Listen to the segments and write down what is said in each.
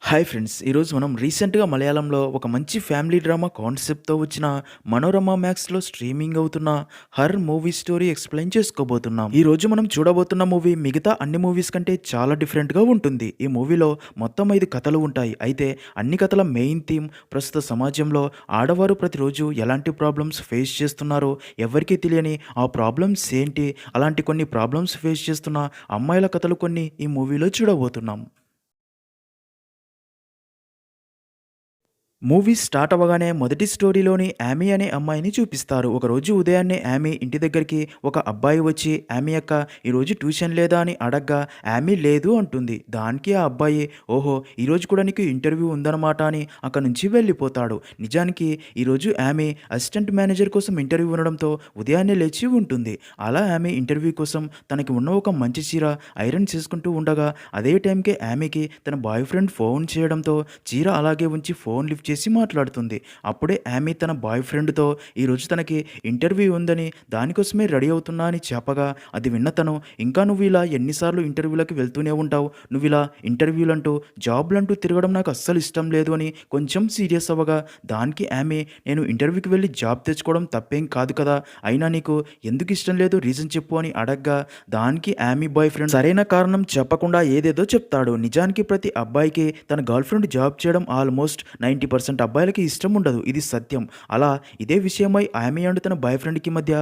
Hi friends! ఈరోజు మనం రీసెంట్‌గా మలయాళంలో ఒక మంచి ఫ్యామిలీ డ్రామా కాన్సెప్ట్‌తో వచ్చిన 'మనోరమ మ్యాక్స్‌లో స్ట్రీమింగ్ అవుతున్న హర్రర్ మూవీ స్టోరీ ఎక్స్‌ప్లెయిన్ చేసుకోబోతున్నాం. ఈరోజు మనం చూడబోతున్న మూవీ మిగతా అన్ని మూవీస్ కంటే చాలా డిఫరెంట్‌గా ఉంటుంది. ఈ మూవీలో మొత్తం 5 కథలు ఉంటాయి. అయితే అన్ని కథల మెయిన్ థీమ్ ప్రస్తుత సమాజంలో ఆడవారు ప్రతిరోజు ఎలాంటి ప్రాబ్లమ్స్ ఫేస్ చేస్తున్నారో ఎవరికీ తెలియని ఆ ప్రాబ్లమ్స్ ఏంటి, అలాంటి కొన్ని ప్రాబ్లమ్స్ ఫేస్ చేస్తున్న అమ్మాయిల కథలు కొన్ని ఈ మూవీలో చూడబోతున్నాం. మూవీ స్టార్ట్ అవ్వగానే మొదటి స్టోరీలోని యామీ అనే అమ్మాయిని చూపిస్తారు. ఒకరోజు ఉదయాన్నే యామీ ఇంటి దగ్గరికి ఒక అబ్బాయి వచ్చి యామీ అక్క ఈరోజు ట్యూషన్ లేదా అని అడగ్గా యామీ లేదు అంటుంది. దానికి ఆ అబ్బాయి ఓహో ఈరోజు కూడా నీకు ఇంటర్వ్యూ ఉందన్నమాట అని అక్కడి నుంచి వెళ్ళిపోతాడు. నిజానికి ఈరోజు యామీ అసిస్టెంట్ మేనేజర్ కోసం ఇంటర్వ్యూ ఉండడంతో ఉదయాన్నే లేచి ఉంటుంది. అలా యామీ ఇంటర్వ్యూ కోసం తనకి ఉన్న ఒక మంచి చీర ఐరన్ చేసుకుంటూ ఉండగా అదే టైంకే యామీకి తన బాయ్ ఫ్రెండ్ ఫోన్ చేయడంతో చీర అలాగే ఉంచి ఫోన్ లిఫ్ట్ చేసి మాట్లాడుతుంది. అప్పుడే యామీ తన బాయ్ ఫ్రెండ్‌తో ఈరోజు తనకి ఇంటర్వ్యూ ఉందని దానికోసమే రెడీ అవుతున్నా అని చెప్పగా అది విన్న తను ఇంకా నువ్వు ఇలా ఎన్నిసార్లు ఇంటర్వ్యూలకి వెళ్తూనే ఉంటావు. నువ్వు ఇలా ఇంటర్వ్యూలంటూ జాబ్‌లంటూ తిరగడం నాకు అస్సలు ఇష్టం లేదు అని కొంచెం సీరియస్ అవ్వగా దానికి యామీ నేను ఇంటర్వ్యూకి వెళ్ళి జాబ్ తెచ్చుకోవడం తప్పేం కాదు కదా! అయినా నీకు ఎందుకు ఇష్టం లేదు రీజన్ చెప్పు అని అడగ్గా దానికి యామీ బాయ్ ఫ్రెండ్ సరైన కారణం చెప్పకుండా ఏదేదో చెప్తాడు. నిజానికి ప్రతి అబ్బాయికి తన గర్ల్ ఫ్రెండ్ జాబ్ చేయడం ఆల్మోస్ట్ 90% అబ్బాయిలకి ఇష్టం ఉండదు. ఇది సత్యం. అలా ఇదే విషయమై యామీ అండ్ తన బాయ్ ఫ్రెండ్‌కి మధ్య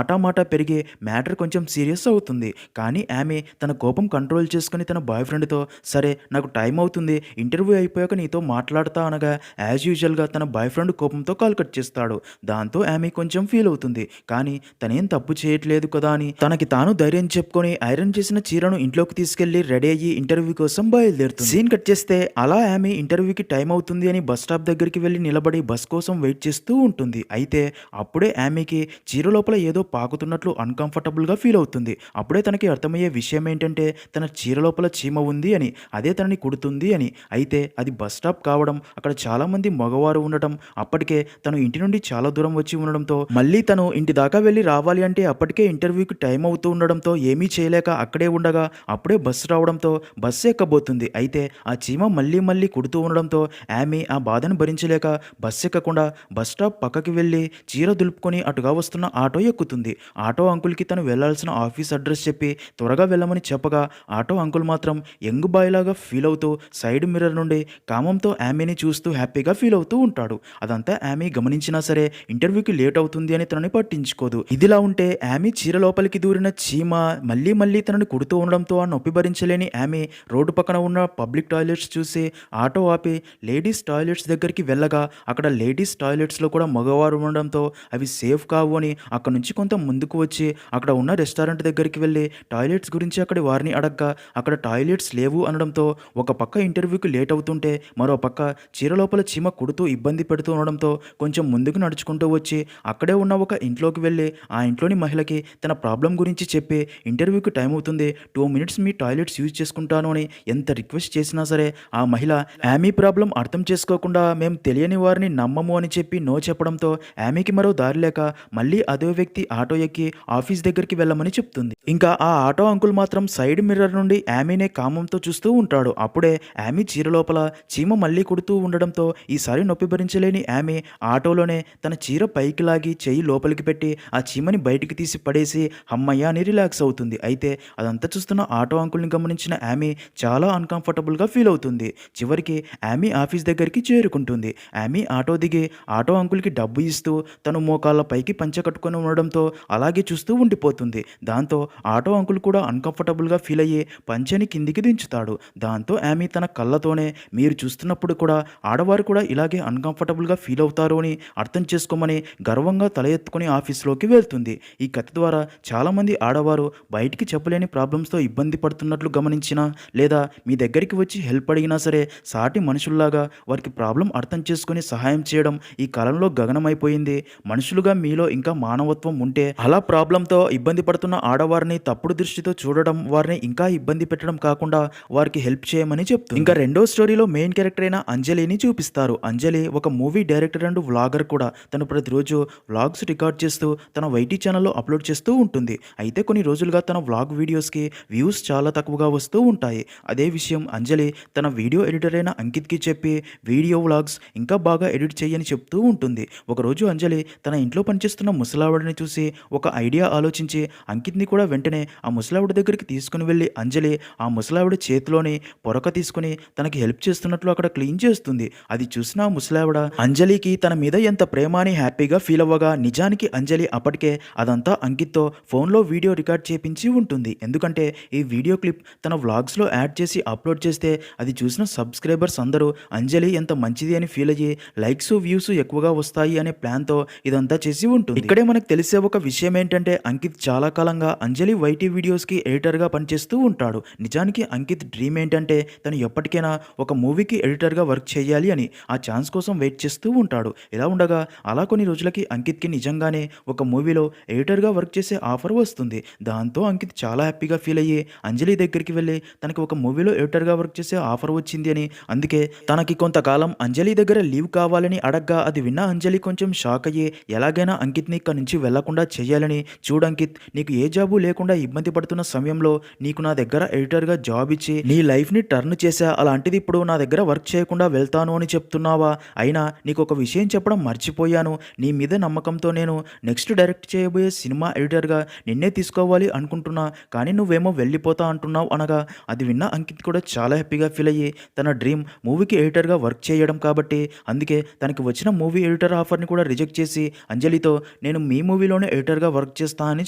మాటా పెరిగే మ్యాటర్ కొంచెం సీరియస్ అవుతుంది. కానీ యామీ తన కోపం కంట్రోల్ చేసుకొని తన బాయ్ ఫ్రెండ్‌తో సరే నాకు టైం అవుతుంది. ఇంటర్వ్యూ అయిపోయాక నీతో మాట్లాడతా అనగా యాజ్ యూజువల్‌గా తన బాయ్ ఫ్రెండ్ కోపంతో కాల్ కట్ చేస్తాడు. దాంతో యామీ కొంచెం ఫీల్ అవుతుంది. కానీ తనేం తప్పు చేయట్లేదు కదా అని తనకి తాను ధైర్యం చెప్పుకొని ఐరన్ చేసిన చీరను ఇంట్లోకి తీసుకెళ్లి రెడీ అయ్యి ఇంటర్వ్యూ కోసం బయలుదేరుతుంది. సీన్ కట్ చేస్తే అలా యామీ ఇంటర్వ్యూకి టైం అవుతుంది అని బస్ స్టాప్ దగ్గరికి వెళ్ళి నిలబడి బస్ కోసం వెయిట్ చేస్తూ ఉంటుంది. అయితే అప్పుడే యామీకి చీర లోపల ఏదో పాకుతున్నట్లు అన్‌కంఫర్టబుల్‌గా ఫీల్ అవుతుంది. అప్పుడే తనకి అర్థమయ్యే విషయం ఏంటంటే తన చీర లోపల చీమ ఉంది అని, అదే తనని కుడుతుంది అని. అయితే అది బస్ స్టాప్ కావడం, అక్కడ చాలామంది మగవారు ఉండటం, అప్పటికే తను ఇంటి నుండి చాలా దూరం వచ్చి ఉండడంతో మళ్ళీ తను ఇంటి దాకా వెళ్ళి రావాలి అంటే అప్పటికే ఇంటర్వ్యూకి టైం అవుతూ ఉండడంతో ఏమీ చేయలేక అక్కడే ఉండగా అప్పుడే బస్సు రావడంతో బస్సు ఎక్కబోతుంది. అయితే ఆ చీమ మళ్ళీ కుడుతూ ఉండడంతో యామీ ఆ బాధను భరించలేక బస్సు ఎక్కకుండా బస్ స్టాప్ పక్కకి వెళ్ళి చీర దులుపుకొని అటుగా వస్తున్న ఆటో ఎక్కుతుంది. ఆటో అంకుల్కి తను వెళ్లాల్సిన ఆఫీస్ అడ్రస్ చెప్పి త్వరగా వెళ్ళమని చెప్పగా ఆటో అంకుల్ మాత్రం యంగ్ బాయ్ లాగా ఫీల్ అవుతూ సైడ్ మిర్రర్ నుండి కామంతో యామీని చూస్తూ హ్యాపీగా ఫీల్ అవుతూ ఉంటాడు. అదంతా యామీ గమనించినా సరే ఇంటర్వ్యూకి లేట్ అవుతుంది అని తనని పట్టించుకోదు. ఇదిలా ఉంటే యామీ చీర లోపలికి దూరిన చీమ మళ్ళీ తనని కుడుతూ ఉండడంతో ఆ నొప్పి భరించలేని యామీ రోడ్డు పక్కన ఉన్న పబ్లిక్ టాయిలెట్స్ చూసి ఆటో ఆపి లేడీస్ టాయిలెట్స్ దగ్గరికి వెళ్ళగా అక్కడ లేడీస్ టాయిలెట్స్లో కూడా మగవారు ఉండడంతో అవి సేఫ్ కావు అని అక్కడ నుంచి కొంత ముందుకు వచ్చి అక్కడ ఉన్న రెస్టారెంట్ దగ్గరికి వెళ్ళి టాయిలెట్స్ గురించి అక్కడి వారిని అడగ్గా అక్కడ టాయిలెట్స్ లేవు అనడంతో ఒక పక్క ఇంటర్వ్యూకి లేట్ అవుతుంటే మరో పక్క చీర లోపల చీమ కుడుతూ ఇబ్బంది పెడుతూ ఉండడంతో కొంచెం ముందుకు నడుచుకుంటూ వచ్చి అక్కడే ఉన్న ఒక ఇంట్లోకి వెళ్ళి ఆ ఇంట్లోని మహిళకి తన ప్రాబ్లం గురించి చెప్పి ఇంటర్వ్యూకి టైం అవుతుంది 2 మినిట్స్ మీ టాయిలెట్స్ యూజ్ చేసుకుంటాను అని ఎంత రిక్వెస్ట్ చేసినా సరే ఆ మహిళ యామీ ప్రాబ్లం అర్థం చేసుకోకుండా మేము తెలియని వారిని నమ్మము అని చెప్పి నో చెప్పడంతో యామీకి మరో దారి లేక మళ్ళీ అదే వ్యక్తి ఆటో ఎక్కి ఆఫీస్ దగ్గరికి వెళ్ళమని చెప్తుంది. ఇంకా ఆ ఆటో అంకుల్ మాత్రం సైడ్ మిర్రర్ నుండి యామీనే కామంతో చూస్తూ ఉంటాడు. అప్పుడే యామీ చీర లోపల చీమ మళ్ళీ కుడుతూ ఉండడంతో ఈసారి నొప్పి భరించలేని యామీ ఆటోలోనే తన చీర పైకి లాగి చెయ్యి లోపలికి పెట్టి ఆ చీమని బయటికి తీసి పడేసి హమ్మయ్య అని రిలాక్స్ అవుతుంది. అయితే అదంతా చూస్తున్న ఆటో అంకుల్ని గమనించిన యామీ చాలా అన్‌కంఫర్టబుల్‌గా ఫీల్ అవుతుంది. చివరికి యామీ ఆఫీస్ దగ్గరికి చేరుకుంటుంది. యామీ ఆటో దిగి ఆటో అంకుల్కి డబ్బు ఇస్తూ తను మోకాళ్ళ పైకి పంచె కట్టుకొని ఉండడంతో అలాగే చూస్తూ ఉండిపోతుంది. దాంతో ఆటో అంకుల్ కూడా అన్‌కంఫర్టబుల్‌గా ఫీల్ అయ్యి పంచెని కిందికి దించుతాడు. దాంతో యామీ తన కళ్ళతోనే మీరు చూస్తున్నప్పుడు కూడా ఆడవారు కూడా ఇలాగే అన్‌కంఫర్టబుల్‌గా ఫీల్ అవుతారు అని అర్థం చేసుకోమని గర్వంగా తల ఎత్తుకొని ఆఫీస్‌లోకి వెళ్తుంది. ఈ కథ ద్వారా చాలామంది ఆడవారు బయటికి చెప్పలేని ప్రాబ్లమ్స్‌తో ఇబ్బంది పడుతున్నట్లు గమనించినా లేదా మీ దగ్గరికి వచ్చి హెల్ప్ అడిగినా సరే సాటి మనుషుల్లాగా వారికి ప్రాబ్లం అర్థం చేసుకుని సహాయం చేయడం ఈ కాలంలో గగనమైపోయింది. మనుషులుగా మీలో ఇంకా మానవత్వం ఉంటే అలా ప్రాబ్లంతో ఇబ్బంది పడుతున్న ఆడవారిని తప్పుడు దృష్టితో చూడడం, వారిని ఇంకా ఇబ్బంది పెట్టడం కాకుండా వారికి హెల్ప్ చేయమని చెప్తుంది. ఇంకా రెండో స్టోరీలో మెయిన్ క్యారెక్టర్ అయిన అంజలిని చూపిస్తారు. అంజలి ఒక మూవీ డైరెక్టర్ అండ్ వ్లాగర్ కూడా. తను ప్రతిరోజు వ్లాగ్స్ రికార్డ్ చేస్తూ తన వైటీ ఛానల్లో అప్లోడ్ చేస్తూ ఉంటుంది. అయితే కొన్ని రోజులుగా తన వ్లాగ్ వీడియోస్కి వ్యూస్ చాలా తక్కువగా వస్తూ ఉంటాయి. అదే విషయం అంజలి తన వీడియో ఎడిటర్ అయిన అంకిత్కి చెప్పి వీడియో వ్లాగ్స్ ఇంకా బాగా ఎడిట్ చేయని చెప్తూ ఉంటుంది. ఒకరోజు అంజలి తన ఇంట్లో పనిచేస్తున్న ముసలావిడని చూసి ఒక ఐడియా ఆలోచించి అంకిత్ని కూడా వెంటనే ఆ ముసలావిడ దగ్గరికి తీసుకుని వెళ్ళి అంజలి ఆ ముసలావిడ చేతిలోని పొరక తీసుకుని తనకి హెల్ప్ చేస్తున్నట్లు అక్కడ క్లీన్ చేస్తుంది. అది చూసిన ఆ ముసలావిడ అంజలికి తన మీద ఎంత ప్రేమ అని హ్యాపీగా ఫీల్ అవ్వగా నిజానికి అంజలి అప్పటికే అదంతా అంకిత్తో ఫోన్లో వీడియో రికార్డ్ చేపించి ఉంటుంది. ఎందుకంటే ఈ వీడియో క్లిప్ తన వ్లాగ్స్లో యాడ్ చేసి అప్లోడ్ చేస్తే అది చూసిన సబ్స్క్రైబర్స్ అందరూ అంజలి ఎంత మంచిది అని ఫీల్ అయ్యి లైక్స్ వ్యూస్ ఎక్కువగా వస్తాయి అనే ప్లాన్తో ఇదంతా చేసి ఉంటుంది. ఇక్కడే మనకు తెలిసే ఒక విషయం ఏంటంటే అంకిత్ చాలా కాలంగా అంజలి వైటీ వీడియోస్కి ఎడిటర్గా పనిచేస్తూ ఉంటాడు. నిజానికి అంకిత్ డ్రీమ్ ఏంటంటే తను ఎప్పటికైనా ఒక మూవీకి ఎడిటర్గా వర్క్ చేయాలి అని. ఆ ఛాన్స్ కోసం వెయిట్ చేస్తూ ఉంటాడు. ఇలా ఉండగా అలా కొన్ని రోజులకి అంకిత్కి నిజంగానే ఒక మూవీలో ఎడిటర్గా వర్క్ చేసే ఆఫర్ వస్తుంది. దాంతో అంకిత్ చాలా హ్యాపీగా ఫీల్ అయ్యి అంజలి దగ్గరికి వెళ్ళి తనకి ఒక మూవీలో ఎడిటర్గా వర్క్ చేసే ఆఫర్ వచ్చింది అని, అందుకే తనకి కొంతకాలం అంజలి దగ్గర లీవ్ కావాలని అడగ్గా అది విన్న అంజలి కొంచెం షాక్ అయ్యి ఎలాగైనా అంకిత్ని ఇక్కడి నుంచి వెళ్లకుండా చేయాలని, చూడు అంకిత్, నీకు ఏ జాబు లేకుండా ఇబ్బంది పడుతున్న సమయంలో నీకు నా దగ్గర ఎడిటర్గా జాబ్ ఇచ్చి నీ లైఫ్ని టర్న్ చేశా, అలాంటిది ఇప్పుడు నా దగ్గర వర్క్ చేయకుండా వెళ్తాను అని చెప్తున్నావా? అయినా నీకు ఒక విషయం చెప్పడం మర్చిపోయాను. నీ మీద నమ్మకంతో నేను నెక్స్ట్ డైరెక్ట్ చేయబోయే సినిమా ఎడిటర్గా నిన్నే తీసుకోవాలి అనుకుంటున్నా, కానీ నువ్వేమో వెళ్ళిపోతా అంటున్నావు అనగా అది విన్న అంకిత్ కూడా చాలా హ్యాపీగా ఫీల్ అయ్యి తన డ్రీమ్ మూవీకి ఎడిటర్గా వర్క్ చేయడం కాబట్టి అందుకే తనకి వచ్చిన మూవీ ఎడిటర్ ఆఫర్ని కూడా రిజెక్ట్ చేసి అంజలితో నేను మీ మూవీలోనే ఎడిటర్గా వర్క్ చేస్తా అని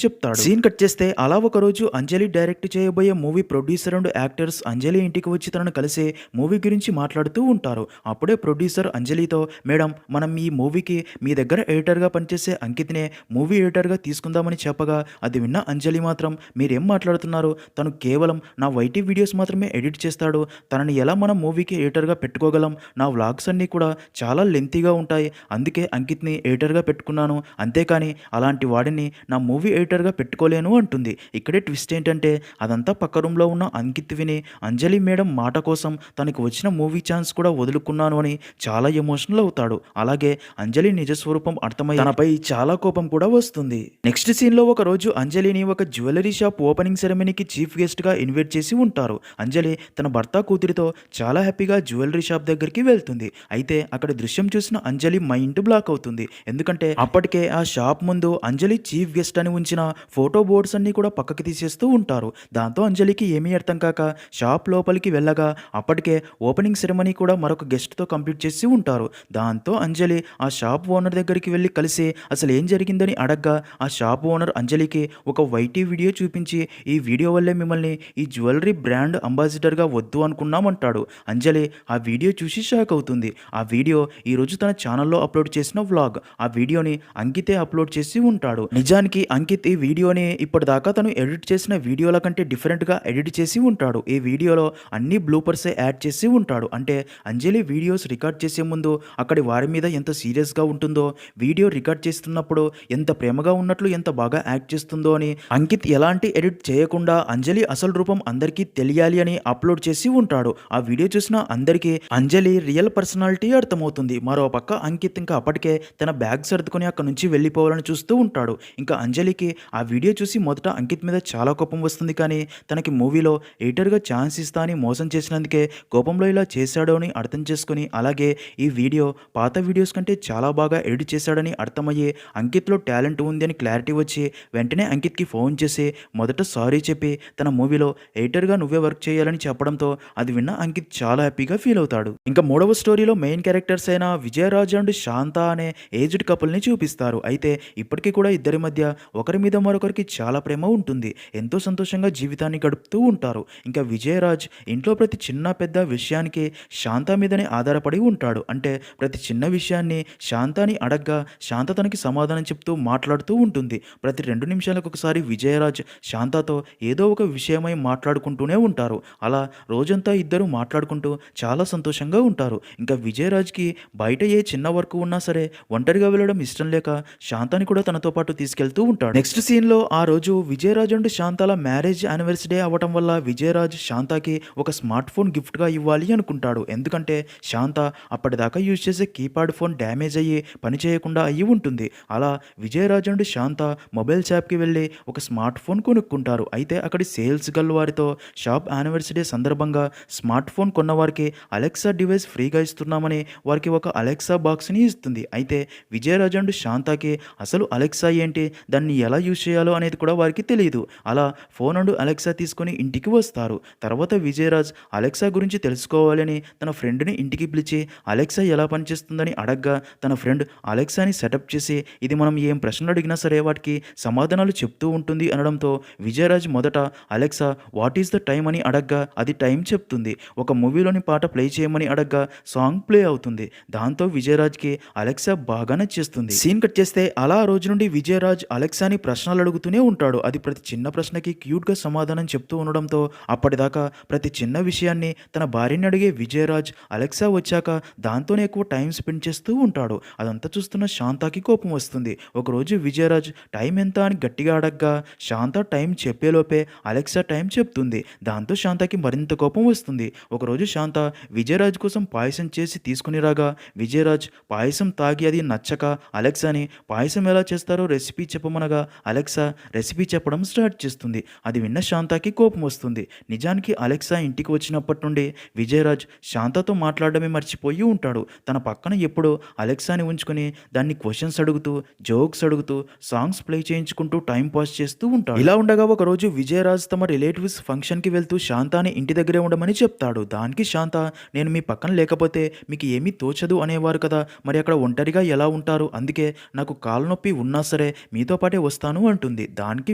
చెప్తాడు. సీన్ కట్ చేస్తే అలా ఒకరోజు అంజలి డైరెక్ట్ చేయబోయే మూవీ ప్రొడ్యూసర్ అండ్ యాక్టర్స్ అంజలి ఇంటికి వచ్చి తనను కలిసి మూవీ గురించి మాట్లాడుతూ ఉంటారు. అప్పుడే ప్రొడ్యూసర్ అంజలితో మేడం, మనం ఈ మూవీకి మీ దగ్గర ఎడిటర్గా పనిచేసే అంకిత్నే మూవీ ఎడిటర్గా తీసుకుందామని చెప్పగా అది విన్న అంజలి మాత్రం మీరేం మాట్లాడుతున్నారు, తను కేవలం నా వైటీ వీడియోస్ మాత్రమే ఎడిట్ చేస్తాడు, తనని ఎలా మనం మూవీకి ఎడిటర్గా పెట్టుకోగలం, నా వ్లాగ్స్ అన్నీ కూడా చాలా లెంతీగా ఉంటాయి, అందుకే అంకిత్ని ఎడిటర్గా పెట్టుకున్నాను, అంతేకాని అలాంటి వాడిని నా మూవీ ఎడిటర్గా పెట్టుకోలేను అంటుంది. ఇక్కడే ట్విస్ట్ ఏంటంటే అదంతా పక్క రూమ్లో ఉన్న అంకిత్ విని అంజలి మేడం మాట కోసం తనకు వచ్చిన మూవీ ఛాన్స్ కూడా వదులుకున్నాను అని చాలా ఎమోషనల్ అవుతాడు. అలాగే అంజలి నిజస్వరూపం అర్థమై తనపై చాలా కోపం కూడా వస్తుంది. నెక్స్ట్ సీన్లో ఒక రోజు అంజలిని ఒక జ్యువెలరీ షాప్ ఓపెనింగ్ సెరమనీకి చీఫ్ గెస్ట్గా ఇన్వైట్ చేసి ఉంటారు. అంజలి తన భర్త కూతురితో చాలా హ్యాపీగా జ్యువెలరీ షాప్ దగ్గరికి వెళ్తుంది. అయితే అక్కడ దృశ్యం చూసిన అంజలి మైండ్ బ్లాక్ అవుతుంది. ఎందుకంటే అప్పటికే ఆ షాప్ ముందు అంజలి చీఫ్ గెస్ట్ అని ఉంచిన ఫోటో బోర్డ్స్ అన్ని కూడా పక్కకి తీసేస్తూ ఉంటారు. దాంతో అంజలికి ఏమీ అర్థం కాక షాప్ లోపలికి వెళ్ళగా అప్పటికే ఓపెనింగ్ సెరమనీ కూడా మరొక గెస్ట్తో కంప్లీట్ చేసి ఉంటారు. దాంతో అంజలి ఆ షాప్ ఓనర్ దగ్గరికి వెళ్ళి కలిసి అసలు ఏం జరిగిందని అడగ్గా ఆ షాప్ ఓనర్ అంజలికి ఒక వైటీ వీడియో చూపించి ఈ వీడియో వల్లే మిమ్మల్ని ఈ జ్యువెలరీ బ్రాండ్ అంబాసిడర్గా వద్దు అనుకున్నామంటాడు. అంజలి ఆ వీడియో చూసి షాక్ అవుతుంది. ఆ వీడియో ఈరోజు తన ఛానల్లో అప్లోడ్ చేసిన వ్లాగ్. ఆ వీడియోని అంకితే అప్లోడ్ చేసి ఉంటాడు. నిజానికి అంకిత్ ఈ వీడియోని ఇప్పటిదాకా తను ఎడిట్ చేసిన వీడియోల కంటే డిఫరెంట్గా ఎడిట్ చేసి ఉంటాడు. ఈ వీడియోలో అన్ని బ్లూపర్సే యాడ్ చేసి ఉంటాడు. అంటే అంజలి వీడియోస్ రికార్డ్ చేసే ముందు అక్కడి వారి మీద ఎంత సీరియస్గా ఉంటుందో, వీడియో రికార్డ్ చేస్తున్నప్పుడు ఎంత ప్రేమగా ఉన్నట్లు ఎంత బాగా యాక్ట్ చేస్తుందో అని అంకిత్ ఎలాంటి ఎడిట్ చేయకుండా అంజలి అసలు రూపం అందరికీ తెలియాలి అని అప్లోడ్ చేసి ఉంటాడు. ఆ వీడియో చూసిన అందరికీ అంజలి రియల్ పర్సనాలిటీ అర్థమవుతుంది. మరో పక్క అంకిత్ ఇంకా అప్పటికే తన బ్యాగ్ సర్దుకొని అక్కడి నుంచి వెళ్ళిపోవాలని చూస్తూ ఉంటాడు. ఇంకా అంజలికి ఆ వీడియో చూసి మొదట అంకిత్ మీద చాలా కోపం వస్తుంది. కానీ తనకి మూవీలో ఎడిటర్గా ఛాన్స్ ఇస్తా అని మోసం చేసినందుకే కోపంలో ఇలా చేశాడో అని అర్థం చేసుకుని, అలాగే ఈ వీడియో పాత వీడియోస్ కంటే చాలా బాగా ఎడిట్ చేశాడని అర్థమయ్యి అంకిత్లో టాలెంట్ ఉంది అని క్లారిటీ వచ్చి వెంటనే అంకిత్కి ఫోన్ చేసి మొదట సారీ చెప్పి తన మూవీలో ఎడిటర్గా నువ్వే వర్క్ చేయాలని చెప్పడంతో అది విన్న అంకిత్ చాలా హ్యాపీగా ఫీల్ అవుతాడు. ఇంకా మూడవ స్టోరీలో మెయిన్ క్యారెక్టర్స్ అయిన విజయరాజ్ అండ్ శాంత అనే ఏజ్డ్ కపుల్ని చూపిస్తారు. అయితే ఇప్పటికీ కూడా ఇద్దరి మధ్య ఒకరి మీద మరొకరికి చాలా ప్రేమ ఉంటుంది. ఎంతో సంతోషంగా జీవితాన్ని గడుపుతూ ఉంటారు. ఇంకా విజయరాజ్ ఇంట్లో ప్రతి చిన్న పెద్ద విషయానికి శాంత మీదనే ఆధారపడి ఉంటాడు. అంటే ప్రతి చిన్న విషయాన్ని శాంతాని అడగ్గా శాంత తనకి సమాధానం చెప్తూ మాట్లాడుతూ ఉంటుంది. ప్రతి 2 నిమిషాలకు ఒకసారి విజయరాజ్ శాంతతో ఏదో ఒక విషయమై మాట్లాడుకుంటూనే ఉంటారు. అలా రోజంతా ఇద్దరు మాట్లాడుకుంటూ చాలా సంతోషంగా ఉంటారు. ఇంకా విజయరాజ్‌కి బయట ఏ చిన్న వర్క్ ఉన్నా సరే ఒంటరిగా వెళ్ళడం ఇష్టం లేక శాంతాని కూడా తనతో పాటు తీసుకెళ్తూ ఉంటాడు. నెక్స్ట్ సీన్‌లో ఆ రోజు విజయరాజ్ అండ్ శాంతాల మ్యారేజ్ యానివర్సరీ అవ్వటం వల్ల విజయరాజ్ శాంతాకి ఒక స్మార్ట్ ఫోన్ గిఫ్ట్‌గా ఇవ్వాలి అనుకుంటాడు. ఎందుకంటే శాంత అప్పటిదాకా యూజ్ చేసే కీప్యాడ్ ఫోన్ డ్యామేజ్ అయ్యి పని చేయకుండా అయ్యి ఉంటుంది. అలా విజయరాజ్ అండ్ శాంత మొబైల్ షాప్‌కి వెళ్ళి ఒక స్మార్ట్ ఫోన్ కొనుక్కుంటారు. అయితే అక్కడి సేల్స్ గర్ల్ వారితో షాప్ యానివర్సరీ సందర్భంగా స్మార్ట్ ఫోన్ కొన్నవారికి అలెక్సా డివైస్ ఫ్రీగా ఇస్తున్నామని వారికి ఒక అలెక్సా బాక్స్‌ని ఇస్తుంది. అయితే విజయరాజ్ అండ్ శాంతకి అసలు అలెక్సా ఏంటి, దాన్ని ఎలా యూజ్ చేయాలో అనేది కూడా వారికి తెలియదు. అలా ఫోన్ అండ్ అలెక్సా తీసుకొని ఇంటికి వస్తారు. తర్వాత విజయరాజ్ అలెక్సా గురించి తెలుసుకోవాలని తన ఫ్రెండ్‌ని ఇంటికి పిలిచి అలెక్సా ఎలా పనిచేస్తుందని అడగ్గా తన ఫ్రెండ్ అలెక్సాని సెటప్ చేసి ఇది మనం ఏం ప్రశ్నలు అడిగినా సరే వాటికి సమాధానాలు చెప్తూ ఉంటుంది అనడంతో విజయరాజ్ మొదట Alexa what is the time అని అడగ్గా అది టైం చెప్తుంది. ఒక మూవీలోని పాట ప్లే చేయమని అడగ్గా సాంగ్ ప్లే అవుతుంది. దాంతో విజయరాజ్‌కి అలెక్సా బాగా నచ్చేస్తుంది. సీన్ కట్ చేస్తే అలా ఆ రోజు నుండి విజయరాజ్ అలెక్సాని ప్రశ్నలు అడుగుతూనే ఉంటాడు. అది ప్రతి చిన్న ప్రశ్నకి క్యూట్‌గా సమాధానం చెప్తూ ఉండడంతో అప్పటిదాకా ప్రతి చిన్న విషయాన్ని తన భార్యని అడిగే విజయరాజ్ అలెక్సా వచ్చాక దాంతోనే ఎక్కువ టైం స్పెండ్ చేస్తూ ఉంటాడు. అదంతా చూస్తున్న శాంతాకి కోపం వస్తుంది. ఒకరోజు విజయరాజ్ టైం ఎంత అని గట్టిగా అడగ్గా శాంత టైం చెప్పేలోపే అలెక్సా టైం చెప్తుంది. దాంతో శాంతకి మరింత కోపం వస్తుంది. ఒకరోజు శాంత విజయరాజ్ కోసం పాయసం చేసి తీసుకుని రాగా విజయరాజ్ పాయసం తాగి అది నచ్చక అలెక్సాని పాయసం ఎలా చేస్తారో రెసిపీ చెప్పమనగా అలెక్సా రెసిపీ చెప్పడం స్టార్ట్ చేస్తుంది. అది విన్న శాంతకి కోపం వస్తుంది. నిజానికి అలెక్సా ఇంటికి వచ్చినప్పటి నుండి విజయరాజ్ శాంతతో మాట్లాడడమే మర్చిపోయి ఉంటాడు. తన పక్కన ఎప్పుడూ అలెక్సాని ఉంచుకొని దాన్ని క్వశ్చన్స్ అడుగుతూ జోక్స్ అడుగుతూ సాంగ్స్ ప్లే చేయించుకుంటూ టైం పాస్ చేస్తూ ఉంటాడు. ఇలా ఉండగా ఒకరోజు విజయరాజ్ తమ రిలేటివ్స్ ఫంక్షన్కి వెళ్తూ శాంతాని ఇంటి దగ్గరే ఉండమని చెప్తాడు. దానికి శాంత నేను మీ పక్కన లేకపోతే మీకు ఏమీ తోచదు అనేవారు కదా, మరి అక్కడ ఒంటరిగా ఎలా ఉంటారు, అందుకే నాకు కాలు నొప్పి ఉన్నా సరే మీతో పాటే వస్తాను అంటుంది. దానికి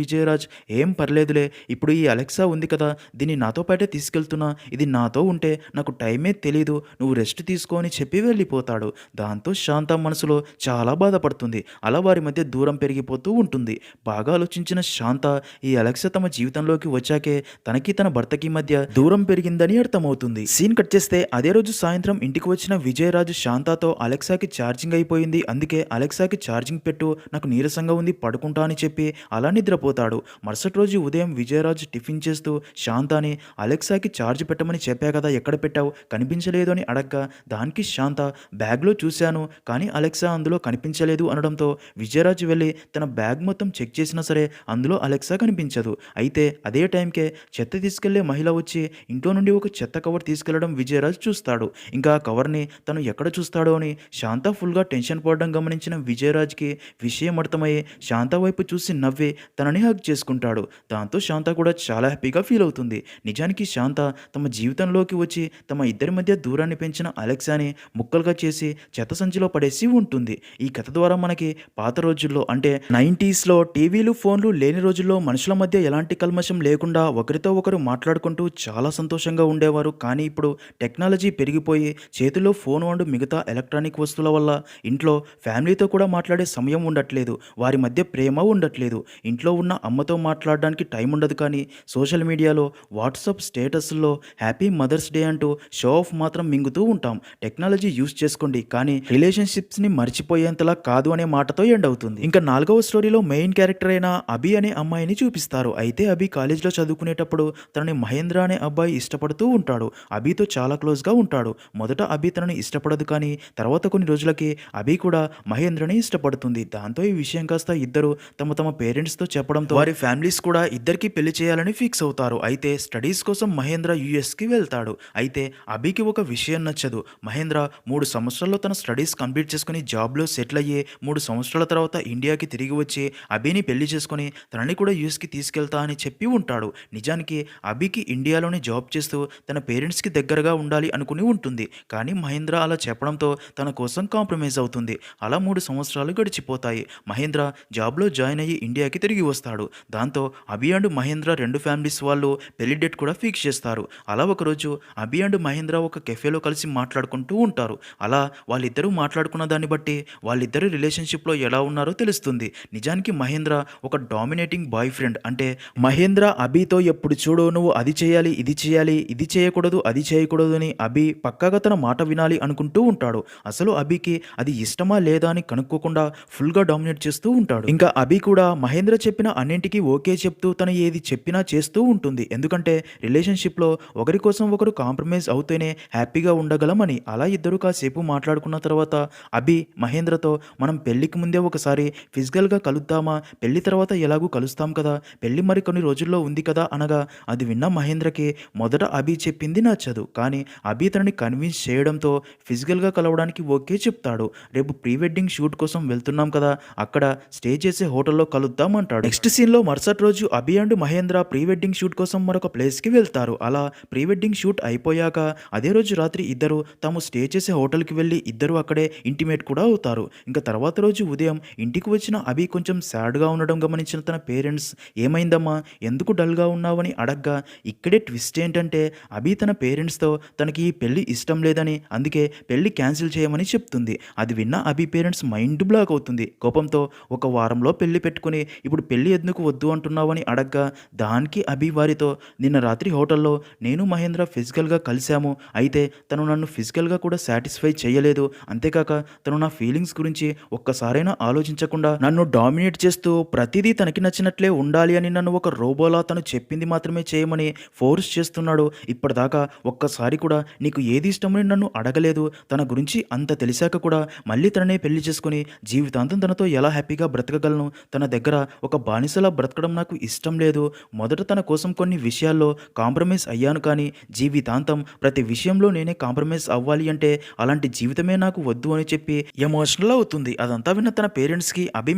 విజయరాజ్ ఏం పర్లేదులే, ఇప్పుడు ఈ అలెక్సా ఉంది కదా దీన్ని నాతో పాటే తీసుకెళ్తున్నా, ఇది నాతో ఉంటే నాకు టైమే తెలీదు, నువ్వు రెస్ట్ తీసుకో అని చెప్పి వెళ్ళిపోతాడు. దాంతో శాంత మనసులో చాలా బాధపడుతుంది. అలా వారి మధ్య దూరం పెరిగిపోతూ ఉంటుంది. బాగా ఆలోచించిన శాంత ఈ అలెక్సా తమ జీవితంలోకి వచ్చాకే తనకి తన భర్తకి మధ్య దూరం పెరిగిందని అర్థమవుతుంది. సీన్ కట్ చేస్తే అదే రోజు సాయంత్రం ఇంటికి వచ్చిన విజయరాజు శాంతతో అలెక్సాకి ఛార్జింగ్ అయిపోయింది, అందుకే అలెక్సాకి ఛార్జింగ్ పెట్టు, నాకు నీరసంగా ఉంది పడుకుంటా అని చెప్పి అలా నిద్రపోతాడు. మరుసటి రోజు ఉదయం విజయరాజు టిఫిన్ చేస్తూ శాంతాని అలెక్సాకి ఛార్జ్ పెట్టమని చెప్పా కదా ఎక్కడ పెట్టావు, కనిపించలేదు అని అడగ్గా దానికి శాంత బ్యాగ్లో చూశాను కానీ అలెక్సా అందులో కనిపించలేదు అనడంతో విజయరాజు వెళ్ళి తన బ్యాగ్ మొత్తం చెక్ చేసినా సరే అందులో అలెక్సా కనిపించదు. అయితే అదే టైంకే చెత్త తీసుకెళ్లే మహిళ వచ్చి ఇంట్లో నుండి ఒక చెత్త కవర్ తీసుకెళ్లడం విజయరాజ్ చూస్తాడు. ఇంకా ఆ కవర్ని తను ఎక్కడ చూస్తాడో అని శాంత ఫుల్గా టెన్షన్ పడడం గమనించిన విజయరాజ్కి విషయం అర్థమయ్యి శాంత వైపు చూసి నవ్వి తనని హగ్ చేసుకుంటాడు. దాంతో శాంత కూడా చాలా హ్యాపీగా ఫీల్ అవుతుంది. నిజానికి శాంత తమ జీవితంలోకి వచ్చి తమ ఇద్దరి మధ్య దూరాన్ని పెంచిన అలెక్సాని ముక్కలుగా చేసి చెత్త సంచిలో పడేసి ఉంటుంది. ఈ కథ ద్వారా మనకి పాత రోజుల్లో అంటే 90sలో టీవీలు ఫోన్లు లేని రోజుల్లో మనుషుల మధ్య ఎలాంటి కల్మషం లేకుండా ఒకరితో ఒకరు మాట్లాడుకుంటూ చాలా సంతోషంగా ఉండేవారు. కానీ ఇప్పుడు టెక్నాలజీ పెరిగిపోయి చేతిలో ఫోన్ అండ్ మిగతా ఎలక్ట్రానిక్ వస్తువుల వల్ల ఇంట్లో ఫ్యామిలీతో కూడా మాట్లాడే సమయం ఉండట్లేదు, వారి మధ్య ప్రేమ ఉండట్లేదు. ఇంట్లో ఉన్న అమ్మతో మాట్లాడడానికి టైం ఉండదు కానీ సోషల్ మీడియాలో వాట్సాప్ స్టేటస్లో హ్యాపీ మదర్స్ డే అంటూ షో ఆఫ్ మాత్రం మింగుతూ ఉంటాం. టెక్నాలజీ యూస్ చేసుకోండి కానీ రిలేషన్షిప్స్ని మర్చిపోయేంతలా కాదు అనే మాటతో ఎండ్ అవుతుంది. ఇంకా 4వ స్టోరీలో మెయిన్ క్యారెక్టర్ అయిన అభి అనే అమ్మాయిని చూపిస్తారు. అయితే అభి కాలేజ్లో చదువుకునేటప్పుడు తనని మహేంద్ర అనే అబ్బాయి ఇష్టపడుతూ ఉంటాడు. అభితో చాలా క్లోజ్గా ఉంటాడు. మొదట అభి తనని ఇష్టపడదు కానీ తర్వాత కొన్ని రోజులకి అభి కూడా మహేంద్రని ఇష్టపడుతుంది. దాంతో ఈ విషయం కాస్త ఇద్దరు తమ తమ పేరెంట్స్తో చెప్పడంతో వారి ఫ్యామిలీస్ కూడా ఇద్దరికి పెళ్లి చేయాలని ఫిక్స్ అవుతారు. అయితే స్టడీస్ కోసం మహేంద్ర యుఎస్కి వెళ్తాడు. అయితే అభికి ఒక విషయం నచ్చదు. మహేంద్ర 3 సంవత్సరాల్లో తన స్టడీస్ కంప్లీట్ చేసుకుని జాబ్లో సెటిల్ అయ్యి 3 సంవత్సరాల తర్వాత ఇండియాకి తిరిగి వచ్చి అభిని పెళ్లి చేసుకుని తనని కూడా యుఎస్కి తీసుకెళ్తా అని చెప్పి ఉంటాడు. నిజానికి అభికి ఇండియాలోనే జాబ్ చేస్తూ తన పేరెంట్స్కి దగ్గరగా ఉండాలి అనుకుని ఉంటుంది. కానీ మహేంద్ర అలా చెప్పడంతో తన కోసం కాంప్రమైజ్ అవుతుంది. అలా 3 సంవత్సరాలు గడిచిపోతాయి. మహేంద్ర జాబ్లో జాయిన్ అయ్యి ఇండియాకి తిరిగి వస్తాడు. దాంతో అభి అండ్ మహేంద్ర 2 ఫ్యామిలీస్ వాళ్ళు పెళ్లి డేట్ కూడా ఫిక్స్ చేస్తారు. అలా ఒకరోజు అభి అండ్ మహేంద్ర ఒక కెఫేలో కలిసి మాట్లాడుకుంటూ ఉంటారు. అలా వాళ్ళిద్దరూ మాట్లాడుకున్న దాన్ని బట్టి వాళ్ళిద్దరు రిలేషన్షిప్లో ఎలా ఉన్నారో తెలుస్తుంది. నిజానికి మహేంద్ర ఒక డామినేటింగ్ బాయ్ ఫ్రెండ్. అంటే మహేంద్ర అభితో ఎప్పుడు చూడు నువ్వు అది చేయాలి ఇది చేయాలి ఇది చేయకూడదు అది చేయకూడదు అని అభి పక్కాగా తన మాట వినాలి అనుకుంటూ ఉంటాడు. అసలు అభికి అది ఇష్టమా లేదా అని కనుక్కోకుండా ఫుల్‌గా డామినేట్ చేస్తూ ఉంటాడు. ఇంకా అభి కూడా మహేంద్ర చెప్పిన అన్నింటికి ఓకే చెప్తూ తను ఏది చెప్పినా చేస్తూ ఉంటుంది. ఎందుకంటే రిలేషన్‌షిప్‌లో ఒకరి కోసం ఒకరు కాంప్రమైజ్ అవుతేనే హ్యాపీగా ఉండగలమని. అలా ఇద్దరు కాసేపు మాట్లాడుకున్న తర్వాత అభి మహేంద్రతో మనం పెళ్ళికి ముందే ఒకసారి ఫిజికల్‌గా కలుద్దామా? పెళ్లి తర్వాత ఎలాగూ కలుస్తాం కదా! పెళ్లి మరి కొన్ని రోజుల్లో ఉంది కదా! అనగా అది విన్న మహేంద్రకి మొదట అభి చెప్పింది నచ్చదు. కానీ అభి తనని కన్విన్స్ చేయడంతో ఫిజికల్‌గా కలవడానికి ఓకే చెప్తాడు. రేపు ప్రీ వెడ్డింగ్ షూట్ కోసం వెళ్తున్నాం కదా! అక్కడ స్టే చేసే హోటల్‌లో కలుద్దాం అంటాడు. నెక్స్ట్ సీన్‌లో మరుసటి రోజు Abhi and Mahendra pre wedding shoot కోసం మరొక ప్లేస్‌కి వెళ్తారు. అలా ప్రీ వెడ్డింగ్ షూట్ అయిపోయాక అదే రోజు రాత్రి ఇద్దరు తాము స్టే చేసే హోటల్‌కి వెళ్లి ఇద్దరు అక్కడే ఇంటిమేట్ కూడా అవుతారు. ఇంకా తర్వాత రోజు ఉదయం ఇంటికి వచ్చిన అభి కొంచెం సాడ్‌గా ఉండడం గమనించిన తన పేరెంట్స్ "ఏమైందమ్మా? ఎందుకు డల్‌గా ఉన్నావని?" అడగ్గా ఇక్కడే ట్విస్ట్ ఏంటంటే అభి తన పేరెంట్స్‌తో తనకి ఈ పెళ్లి ఇష్టం లేదని అందుకే పెళ్లి క్యాన్సిల్ చేయమని చెప్తుంది. అది విన్న అభి పేరెంట్స్ మైండ్ బ్లాక్ అవుతుంది. కోపంతో ఒక వారంలో పెళ్లి పెట్టుకుని ఇప్పుడు పెళ్లి ఎందుకు వద్దు అంటున్నావని అడగ్గా దానికి అభి వారితో నిన్న రాత్రి హోటల్లో నేను మహేంద్ర ఫిజికల్‌గా కలిసాము. అయితే తను నన్ను ఫిజికల్‌గా కూడా సాటిస్ఫై చేయలేదు. అంతేకాక తను నా ఫీలింగ్స్ గురించి ఒక్కసారైనా ఆలోచించకుండా నన్ను డామినేట్ చేస్తూ ప్రతిదీ తనకి నచ్చినట్లే ఉండాలి అని నన్ను ఒక రోబోలా తను చెప్పింది మాత్రమే చేయమని ఫోర్స్ చేస్తున్నాడు. ఇప్పటిదాకా ఒక్కసారి కూడా నీకు ఏది ఇష్టమని నన్ను అడగలేదు. తన గురించి అంత తెలిసాక కూడా మళ్ళీ తననే పెళ్లి చేసుకొని జీవితాంతం తనతో ఎలా హ్యాపీగా బ్రతకగలను? తన దగ్గర ఒక బానిసలా బ్రతకడం నాకు ఇష్టం లేదు. మొదట తన కోసం కొన్ని విషయాల్లో కాంప్రమైజ్ అయ్యాను కానీ జీవితాంతం ప్రతి విషయంలో నేనే కాంప్రమైజ్ అవ్వాలి అంటే అలాంటి జీవితమే నాకు వద్దు అని చెప్పి ఎమోషనల్ అవుతుంది. అదంతా విన్న తన పేరెంట్స్‌కి అభి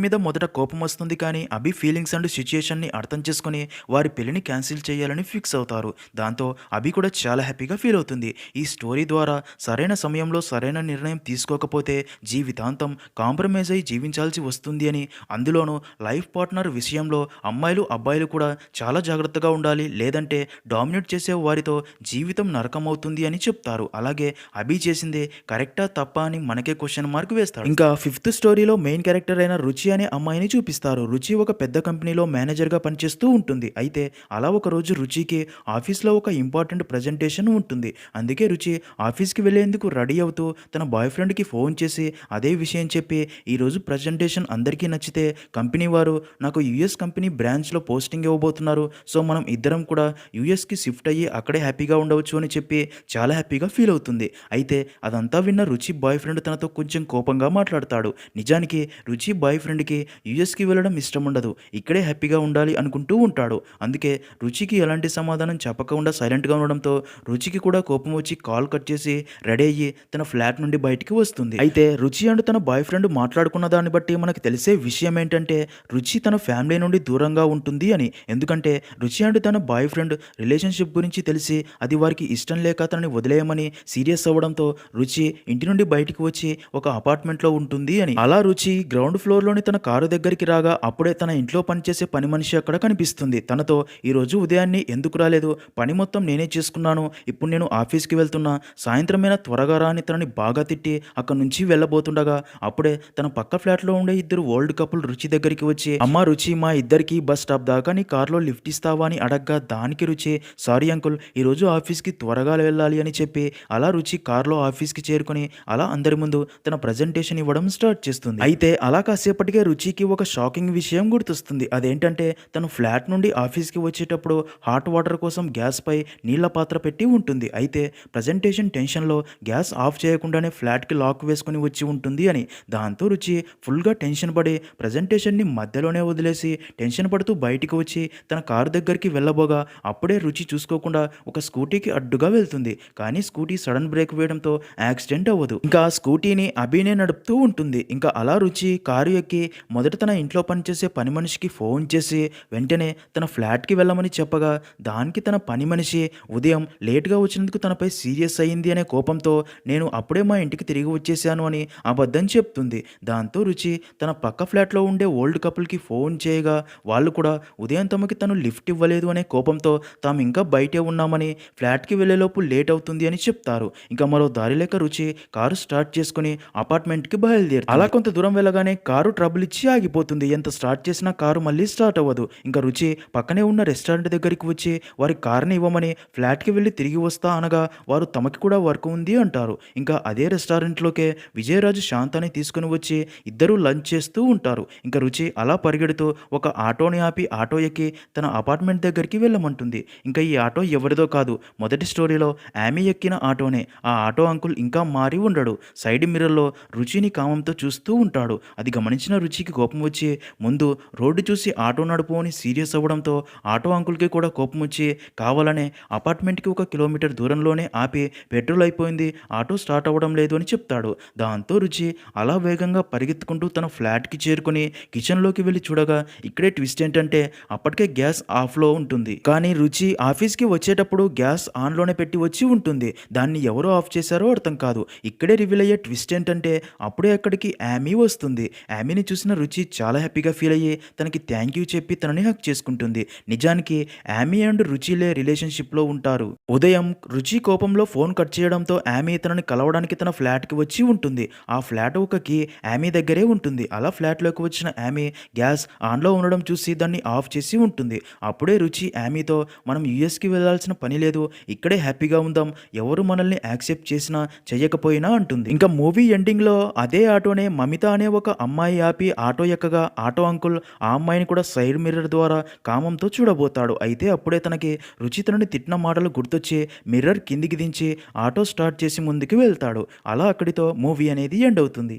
మీద మొదట కోపం వస్తుంది కానీ అభి ఫీలింగ్స్ అండ్ సిట్యుయేషన్‌ని అర్థం చేసుకొని వారి పెళ్లిని క్యాన్సిల్ చేయాలని ఫిక్స్ అవుతారు. దాంతో అభి కూడా చాలా హ్యాపీగా ఫీల్ అవుతుంది. ఈ స్టోరీ ద్వారా సరైన సమయంలో సరైన నిర్ణయం తీసుకోకపోతే జీవితాంతం కాంప్రమైజ్ అయి జీవించాల్సి వస్తుంది అని, అందులోనూ లైఫ్ పార్ట్నర్ విషయంలో అమ్మాయిలు అబ్బాయిలు కూడా చాలా జాగ్రత్తగా ఉండాలి. లేదంటే డామినేట్ చేసే వారితో జీవితం నరకమవుతుంది అని చెప్తారు. అలాగే అభి చేసిందే కరెక్టా తప్పా అని మనకే క్వశ్చన్ మార్క్ వేస్తాడు. ఇంకా ఫిఫ్త్ స్టోరీలో మెయిన్ క్యారెక్టర్ అయిన రుచి అనే అమ్మాయిని చూపిస్తారు. రుచి ఒక పెద్ద కంపెనీలో మేనేజర్గా పనిచేస్తూ ఉంటుంది. అయితే అలా ఒక రోజు రుచికి ఆఫీస్లో ఒక ఇంపార్టెంట్ ప్రజెంటేషన్ ఉంటుంది. అందుకే రుచి ఆఫీస్కి వెళ్ళేందుకు రెడీ అవుతూ తన బాయ్ ఫ్రెండ్కి ఫోన్ చేసి అదే విషయం చెప్పి ఈరోజు ప్రజెంటేషన్ అందరికీ నచ్చితే కంపెనీ వారు నాకు యూఎస్ కంపెనీ బ్రాంచ్లో పోస్టింగ్ ఇవ్వబోతున్నారు. సో మనం ఇద్దరం కూడా యూఎస్కి షిఫ్ట్ అయ్యి అక్కడే హ్యాపీగా ఉండవచ్చు అని చెప్పి చాలా హ్యాపీగా ఫీల్ అవుతుంది. అయితే అదంతా విన్న రుచి బాయ్ ఫ్రెండ్ తనతో కొంచెం కోపంగా మాట్లాడతాడు. నిజానికి రుచి బాయ్ ఫ్రెండ్కి యూఎస్కి వెళ్ళడం ఇష్టం ఉండదు. ఇక్కడే హ్యాపీగా ఉండాలి అనుకుంటూ ఉంటాడు. అందుకే రుచికి ఎలాంటి సమాధానం చెప్పకుండా సైలెంట్గా ఉండడంతో రుచికి కూడా కోపం వచ్చి కాల్ కట్ చేసి రెడీ అయ్యి తన ఫ్లాట్ నుండి బయటికి వస్తుంది. అయితే రుచి అండ్ తన బాయ్ ఫ్రెండ్ మాట్లాడుకున్న దాన్ని బట్టి మనకు తెలిసే విషయం ఏంటంటే రుచి తన ఫ్యామిలీ నుండి దూరంగా ఉంటుంది అని. ఎందుకంటే రుచి అండ్ తన బాయ్ ఫ్రెండ్ రిలేషన్షిప్ గురించి తెలిసి అది వారికి ఇష్టం లేక తనని వదిలేయమని సీరియస్ అవ్వడంతో రుచి ఇంటి నుండి బయటికి వచ్చి ఒక అపార్ట్మెంట్లో ఉంటుంది అని. అలా రుచి గ్రౌండ్ ఫ్లోర్లోని తన కారు దగ్గరికి రాగా అప్పుడే తన ఇంట్లో పనిచేసే పని మనిషి అక్కడ కనిపిస్తుంది. తనతో ఈరోజు ఉదయాన్నే ఎందుకు రాలేదు? పని మొత్తం నేనే చేసుకున్నాను. ఇప్పుడు నేను ఆఫీస్కి వెళ్తున్నా. సాయంత్రమైనా త్వరగా రా అని తనని బాగా తిట్టి అక్కడి నుంచి వెళ్ళబోతుండగా అప్పుడే తన పక్క ఫ్లాట్లో ఉండే ఇద్దరు ఓల్డ్ కపుల్ రుచి దగ్గరికి వచ్చి అమ్మా రుచి మా ఇద్దరికి బస్ స్టాప్ దాకా నీ కార్లో లిఫ్ట్ ఇస్తావా అని అడగ్గా దానికి రుచి సారీ అంకుల్ ఈరోజు ఆఫీస్కి త్వరగా వెళ్ళాలి అని చెప్పి అలా రుచి కార్లో ఆఫీస్కి చేరుకొని అలా అందరి ముందు తన ప్రజెంటేషన్ ఇవ్వడం స్టార్ట్ చేస్తుంది. అయితే అలా కాసేపటికే రుచికి ఒక షాకింగ్ విషయం గుర్తొస్తుంది. అదేంటంటే తను ఫ్లాట్ నుండి ఆఫీస్కి వచ్చేటప్పుడు హాట్ వాటర్ కోసం గ్యాస్ పై నీళ్ల పాత్ర పెట్టి ఉంటుంది. అయితే ప్రజెంటేషన్ టెన్షన్లో గ్యాస్ ఆఫ్ చేయకుండానే ఫ్లాట్కి లాక్ వేసుకుని వచ్చి ఉంటుంది అని. దాంతో రుచి ఫుల్గా టెన్షన్ పడి ప్రజెంటేషన్ని మధ్యలోనే వదిలేసి టెన్షన్ పడుతూ బయటికి వచ్చి తన కారు దగ్గరికి వెళ్ళబోగా అప్పుడే రుచి చూసుకోకుండా ఒక స్కూటీకి అడ్డుగా వెళ్తుంది. కానీ స్కూటీ సడన్ బ్రేక్ వేయడంతో యాక్సిడెంట్ అవ్వదు. ఇంకా స్కూటీని అభినే నడుపుతూ ఉంటుంది. ఇంకా అలా రుచి కారు ఎక్కి మొదట తన ఇంట్లో పనిచేసే పని మనిషికి ఫోన్ చేసి వెంటనే తన ఫ్లాట్కి వెళ్ళమని చెప్పగా దానికి తన పని మనిషి ఉదయం లేట్గా వచ్చినందుకు తనపై సీరియస్ అయ్యింది అనే కోపంతో నేను అప్పుడే మా ఇంటికి తిరిగి వచ్చేసాను అని అబద్ధం చెప్తుంది. దాంతో రుచి తన పక్క ఫ్లాట్లో ఉండే ఓల్డ్ కపుల్కి ఫోన్ చేయగా వాళ్ళు కూడా ఉదయం తమకి తను లిఫ్ట్ ఇవ్వలేదు అనే కోపంతో తాము ఇంకా బయటే ఉన్నామని ఫ్లాట్కి వెళ్ళేలోపు లేట్ అవుతుంది అని చెప్తారు. ఇంకా మరో దారి లేక రుచి కారు స్టార్ట్ చేసుకుని అపార్ట్మెంట్కి బయలుదేరుతుంది. అలా కొంత దూరం వెళ్ళగానే కారు ట్రబుల్ ఇచ్చి ఆగిపోతుంది. ఎంత స్టార్ట్ చేసినా కారు మళ్ళీ స్టార్ట్ అవ్వదు. ఇంకా రుచి పక్కనే ఉన్న రెస్టారెంట్ దగ్గరికి వచ్చి వారి కార్ని ఇవ్వమని ఫ్లాట్కి వెళ్ళి తిరిగి వస్తా అనగా వారు తమకి కూడా వర్క్ ఉంది అంటారు. ఇంకా అదే రెస్టారెంట్‌లోకే విజయరాజు, శాంతాని తీసుకొని వచ్చి ఇద్దరూ లంచ్ చేస్తూ ఉంటారు. ఇంక రుచి అలా పరిగెడుతూ ఒక ఆటోని ఆపి ఆటో ఎక్కి తన అపార్ట్మెంట్ దగ్గరికి వెళ్ళమంటుంది. ఇంకా ఈ ఆటో ఎవరిదో కాదు. మొదటి స్టోరీలో ఆమె ఎక్కిన ఆటోనే. ఆ ఆటో అంకుల్ ఇంకా మారి ఉండడు. సైడ్ మిర్రర్‌లో రుచిని కామంతో చూస్తూ ఉంటాడు. అది గమనించిన రుచికి కోపం వచ్చి ముందు రోడ్డు చూసి ఆటో నడుపు అని సీరియస్ అవ్వడంతో ఆటో అంకుల్‌కి కూడా కోపం వచ్చి కావాలనే అపార్ట్మెంట్‌కి 1 కిలోమీటర్ దూరంలోనే ఆపి పెట్రోల్ అయిపోయింది, ఆటో స్టార్ట్ అవ్వడం లేదు అని చెప్తాడు. దాంతో రుచి అలా వేగంగా పరిగెత్తుకుంటూ తన ఫ్లాట్‌కి చేరుకొని కిచెన్‌లోకి వెళ్లి చూడగా ఇక్కడే ట్విస్ట్ ఏంటంటే అప్పటికే గ్యాస్ ఆఫ్‌లో ఉంటుంది. కానీ రుచి ఆఫీస్‌కి వచ్చేటప్పుడు గ్యాస్ ఆన్‌లోనే పెట్టి వచ్చి ఉంటుంది. దాన్ని ఎవరు ఆఫ్ చేశారో అర్థం కాదు. ఇక్కడే రివీల్ అయ్యే ట్విస్ట్ ఏంటంటే అప్పుడే అక్కడికి యామీ వస్తుంది. యామీని చూసిన రుచి చాలా హ్యాపీగా ఫీల్ అయ్యి తనకి థ్యాంక్ యూ చెప్పి తనని హగ్ చేసుకుంటుంది. నిజానికి యామీ అండ్ రుచిలే రిలేషన్‌షిప్‌లో ఉంటారు. ఉదయం రుచి కోపంలో ఫోన్ కట్ చేయడంతో యామీ తనని కలవడానికి తన ఫ్లాట్‌కి వచ్చి ఉంటుంది. ఆ ఫ్లాట్ ఒక కీ యామీ దగ్గరే ఉంటుంది. అలా ఫ్లాట్‌లోకి వచ్చిన యామీ గ్యాస్ ఆన్‌లో ఉండడం చూసి దాన్ని ఆఫ్ చేసి ఉంటుంది. అప్పుడే రుచి యామీతో మనం యూఎస్‌కి వెళ్ళాల్సిన పని లేదు. ఇక్కడే హ్యాపీగా ఉందాం. ఎవరు మనల్ని యాక్సెప్ట్ చేసినా చెయ్యకపోయినా అంటుంది. ఇంకా మూవీ ఎండింగ్‌లో అదే ఆటోనే మమిత అనే ఒక అమ్మాయి ఆపి ఆటో ఎక్కగా ఆటో అంకుల్ ఆ అమ్మాయిని కూడా సైడ్ మిర్రర్ ద్వారా కామంతో చూడబోతాడు. అయితే అప్పుడే తనకి రుచి తనని తిట్టిన మాటలు గుర్తొచ్చి మిర్రర్ కిందికి దించి ఆటో స్టార్ట్ చేసి ముందుకు వెళ్తాడు. అలా అక్కడితో మూవీ అనేది ఎండ్ అవుతుంది.